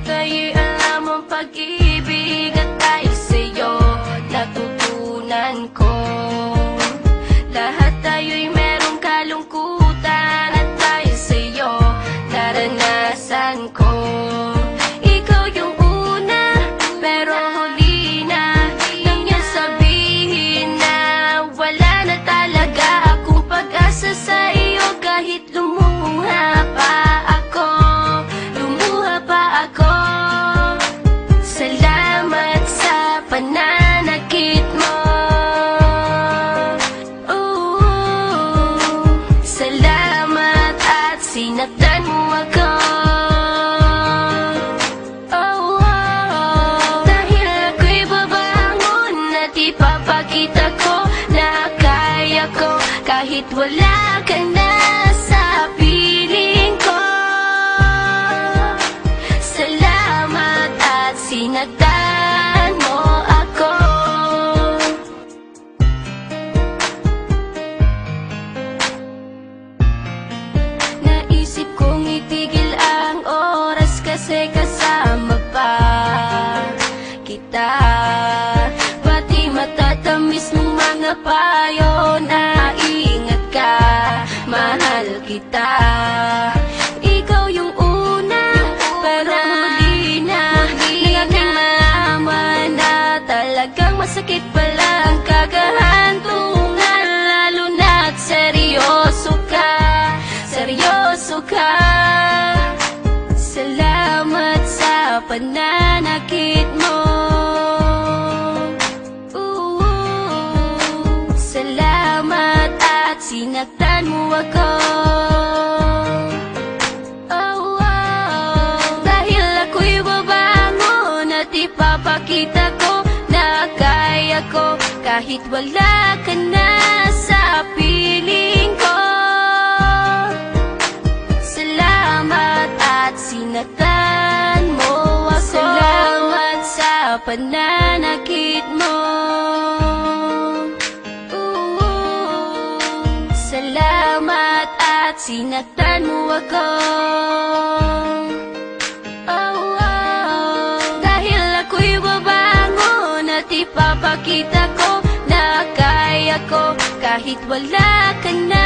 Tayo'y alam ang pag-ibig at dahil sa'yo natutunan ko. Lahat tayo'y merong kalungkutan at dahil sa'yo naranasan ko. Ikaw yung una pero huli na nang iyong sabihin na wala na talaga akong pag-asa sa iyo. Kahit lumuha pa ako, salamat sa pananakit mo. Salamat at sinaktan mo ako. Dahil ako'y babangon at ipapakita ko na kaya ko kahit wala ka na sa piling ko. Salamat at sinaktan mo ako. Naisip kong itigil ang oras kasi kasama pa kita. Pati matatamis mong mga payo na ingat ka, mahal kita. Ikaw yung una pero huli na nang aking malaman na talagang masakit pala ang kagahantungan. Lalo na't seryoso ka, seryoso ka. Salamat sa pananakit mo. Salamat at sinaktan mo ako. Dahil ako'y babangon at ipapakita ko na kaya ko kahit wala ka na sa piling ko. Salamat at sinaktan mo ako. Salamat sa pananakit mo. Salamat at sinaktan mo ako. Dahil ako'y babangon at ipapakita ko na kaya ko kahit wala ka na